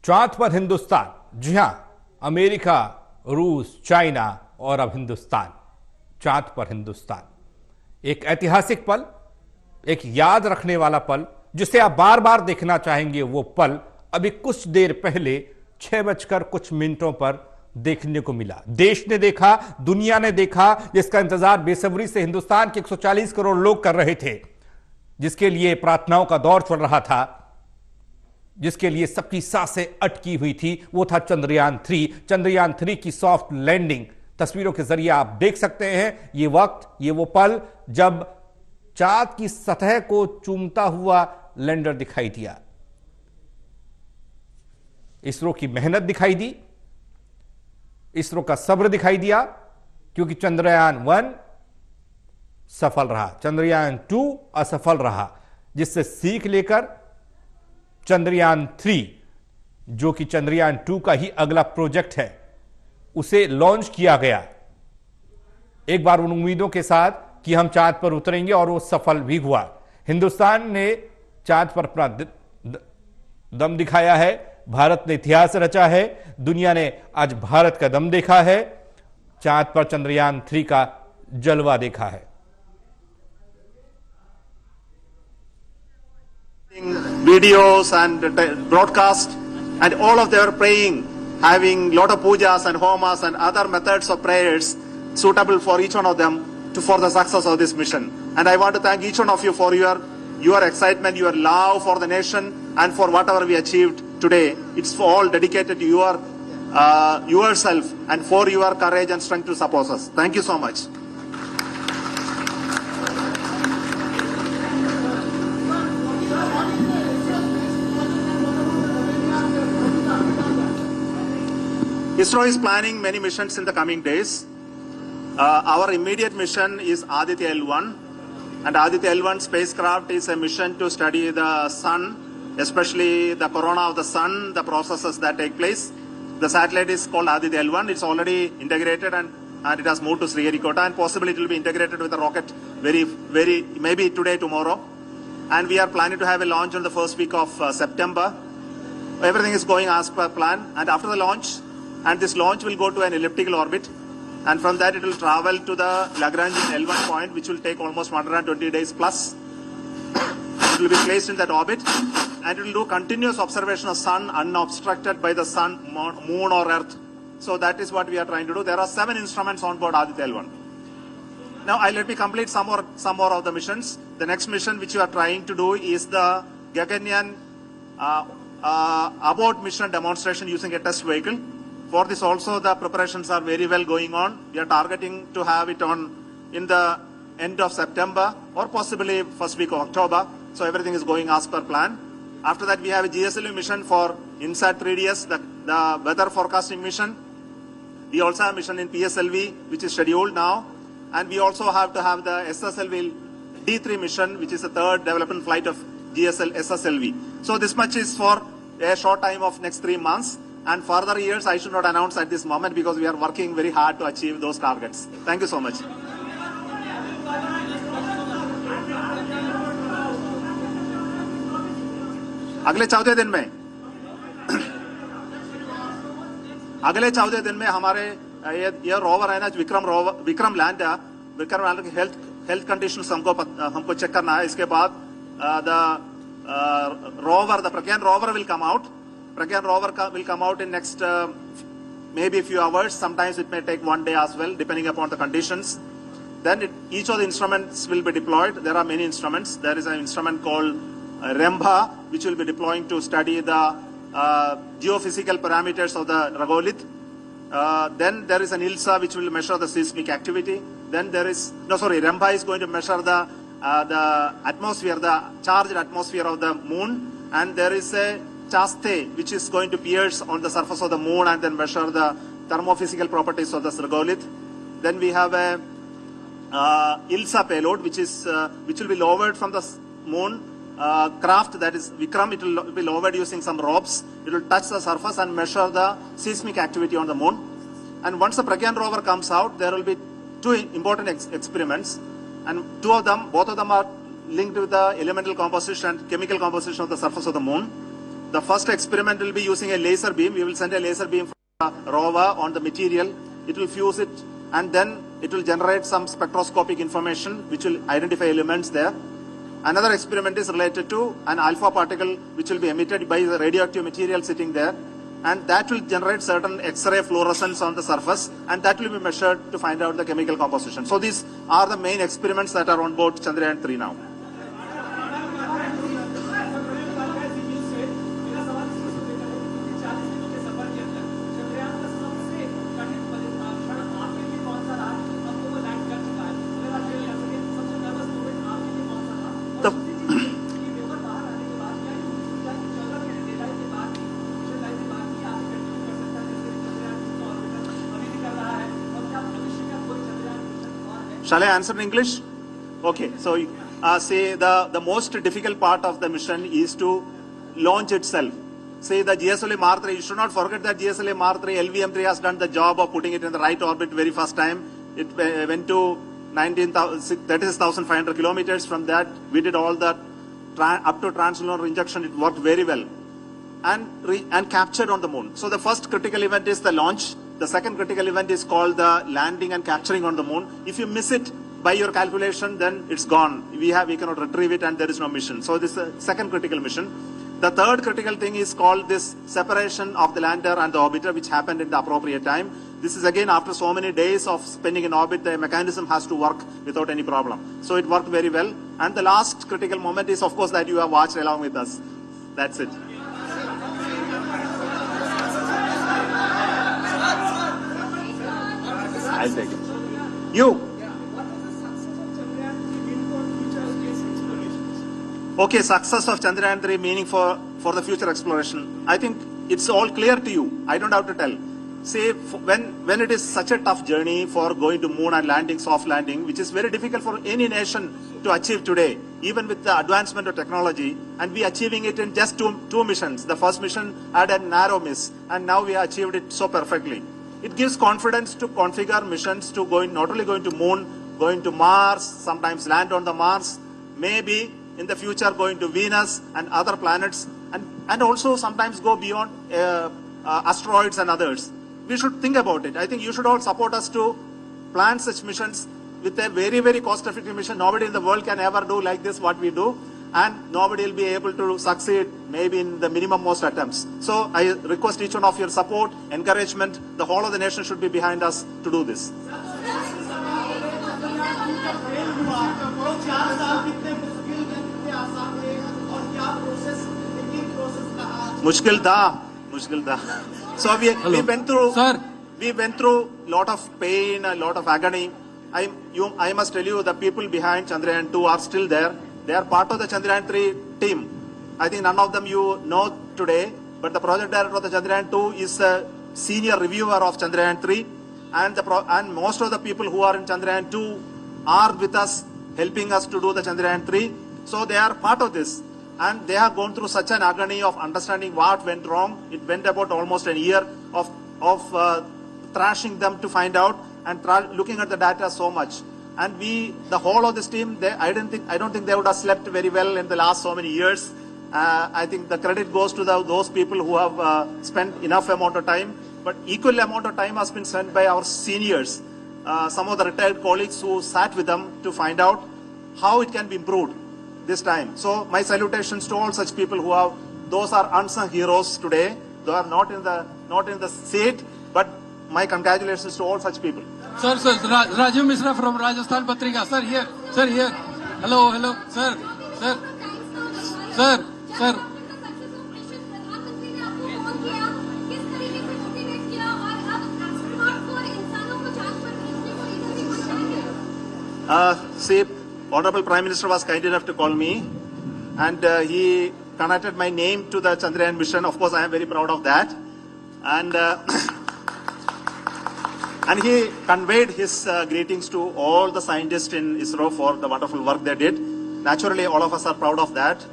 चांद पर हिंदुस्तान, जी हां, अमेरिका, रूस, चाइना और अब हिंदुस्तान। चांद पर हिंदुस्तान, एक ऐतिहासिक पल, एक याद रखने वाला पल, जिसे आप बार बार देखना चाहेंगे। वो पल अभी कुछ देर पहले 6 बजकर कुछ मिनटों पर देखने को मिला। देश ने देखा, दुनिया ने देखा, जिसका इंतजार बेसब्री से हिंदुस्तान के 140 करोड़ लोग कर रहे थे, जिसके लिए प्रार्थनाओं का दौर चल रहा था, जिसके लिए सबकी सांसें अटकी हुई थी। वो था चंद्रयान 3। चंद्रयान 3 की सॉफ्ट लैंडिंग। तस्वीरों के जरिए आप देख सकते हैं ये वक्त, ये वो पल जब चांद की सतह को चूमता हुआ लैंडर दिखाई दिया। इसरो की मेहनत दिखाई दी, इसरो का सब्र दिखाई दिया, क्योंकि चंद्रयान 1 सफल रहा, चंद्रयान 2 असफल रहा, जिससे सीख लेकर चंद्रयान 3, जो कि चंद्रयान 2 का ही अगला प्रोजेक्ट है, उसे लॉन्च किया गया। एक बार उन उम्मीदों के साथ कि हम चांद पर उतरेंगे, और वो सफल भी हुआ। हिंदुस्तान ने चांद पर अपना दम दिखाया है, भारत ने इतिहास रचा है, दुनिया ने आज भारत का दम देखा है, चांद पर चंद्रयान 3 का जलवा देखा है। Videos and broadcast, and all of them are praying, having lot of pujas and homas and other methods of prayers suitable for each one of them for the success of this mission. And I want to thank each one of you for your excitement, your love for the nation, and for whatever we achieved today. It's all dedicated to yourself and for your courage and strength to support us. Thank you so much. ISRO is planning many missions in the coming days. Our immediate mission is Aditya L1, and Aditya L1 spacecraft is a mission to study the sun, especially the corona of the sun, the processes that take place. The satellite is called Aditya L1. It's already integrated and it has moved to Sriharikota, and possibly it will be integrated with a rocket maybe today, tomorrow. And we are planning to have a launch on the first week of September. Everything is going as per plan, and after the launch, and this launch will go to an elliptical orbit, and from that it will travel to the Lagrangian L1 point, which will take almost 120 days plus. It will be placed in that orbit, and it will do continuous observation of sun unobstructed by the sun, moon or earth. So that is what we are trying to do. There are 7 instruments on board Aditya L1. Now let me complete some more of the missions. The next mission which you are trying to do is the Gaganyaan abort mission demonstration using a test vehicle. For this also the preparations are very well going on. We are targeting to have it on in the end of September or possibly first week of October. So everything is going as per plan. After that we have a GSLV mission for INSAT 3DS, the weather forecasting mission. We also have a mission in PSLV which is scheduled now, and we also have to have the SSLV D3 mission, which is the third development flight of SSLV. So this much is for a short time of next 3 months. And further years I should not announce at this moment because we are working very hard to achieve those targets. Thank you so much. अगले 14 दिन में हमारे ये rover है ना, Vikram land है। Vikram land की health conditions हमको चेक करना है। इसके बाद the Pragyan rover will come out. Pragyan rover will come out in next maybe a few hours. Sometimes it may take 1 day as well, depending upon the conditions. Then each of the instruments will be deployed. There are many instruments. There is an instrument called REMBA, which will be deploying to study the geophysical parameters of the regolith. Then there is an ILSA, which will measure the seismic activity. Then there is REMBA is going to measure the atmosphere, the charged atmosphere of the moon, and there is a Chaste, which is going to pierce on the surface of the moon and then measure the thermophysical properties of the regolith. Then we have a ILSA payload, which will be lowered from the moon craft, that is Vikram. It will be lowered using some ropes. It will touch the surface and measure the seismic activity on the moon. And once the Pragyan rover comes out, there will be 2 important experiments, and both of them are linked with the elemental composition and chemical composition of the surface of the moon. the first experiment will be using a laser beam. We will send a laser beam from a rover on the material. It will fuse it, and then it will generate some spectroscopic information which will identify elements there. Another experiment is related to an alpha particle which will be emitted by the radioactive material sitting there, and that will generate certain X-ray fluorescence on the surface, and that will be measured to find out the chemical composition. So these are the main experiments that are on board Chandrayaan-3 now. Shall I answer in English? Okay, so say the most difficult part of the mission is to launch itself. Say the GSLV Mar-3, you should not forget that GSLV Mar-3, LVM-3 has done the job of putting it in the right orbit very first time. It went to 36,500 kilometers. From that, we did all that up to translunar injection. It worked very well and captured on the moon. So the first critical event is the launch. The second critical event is called the landing and capturing on the moon. If you miss it by your calculation, then it's gone. We cannot retrieve it, and there is no mission. So this is the second critical mission. The third critical thing is called this separation of the lander and the orbiter, which happened in the appropriate time. This is again after so many days of spending in orbit, the mechanism has to work without any problem. So it worked very well. And the last critical moment is, of course, that you have watched along with us. That's it. I'll take it. You. Okay, success of Chandrayaan-3 meaning for the future exploration. I think it's all clear to you. I don't have to tell. Say, when it is such a tough journey for going to moon and landing, soft landing, which is very difficult for any nation to achieve today, even with the advancement of technology, and we achieving it in just two missions. The first mission had a narrow miss, and now we achieved it so perfectly. It gives confidence to configure missions to not only going to moon, going to Mars, sometimes land on the Mars, maybe in the future going to Venus and other planets, and also sometimes go beyond asteroids and others. We should think about it. I think you should all support us to plan such missions with a very, very cost-effective mission. Nobody in the world can ever do like this what we do, and nobody will be able to succeed maybe in the minimum most attempts. So I request each one of your support, encouragement. The whole of the nation should be behind us to do this. Mushkil tha. So we went through. Sir. We went through a lot of pain, a lot of agony. I must tell you, the people behind Chandrayaan-2 are still there. They are part of the Chandrayaan-3 team. I think none of them you know today, but the project director of the Chandrayaan-2 is a senior reviewer of Chandrayaan-3, and most of the people who are in Chandrayaan-2 are with us, helping us to do the Chandrayaan-3. So they are part of this, and they have gone through such an agony of understanding what went wrong. It went about almost a year of thrashing them to find out and looking at the data so much. And the whole of this team, I don't think they would have slept very well in the last so many years. I think the credit goes to those people who have spent enough amount of time, but equal amount of time has been spent by our seniors, some of the retired colleagues who sat with them to find out how it can be improved this time. So my salutations to all such people those are unsung heroes today. They are not in the seat, but my congratulations to all such people. Sir, Rajiv Misra from Rajasthan Patrika. Sir, here. Hello, sir. See, Honorable Prime Minister was kind enough to call me, and he connected my name to the Chandrayaan mission. Of course, I am very proud of that. And he conveyed his greetings to all the scientists in ISRO for the wonderful work they did. Naturally, all of us are proud of that.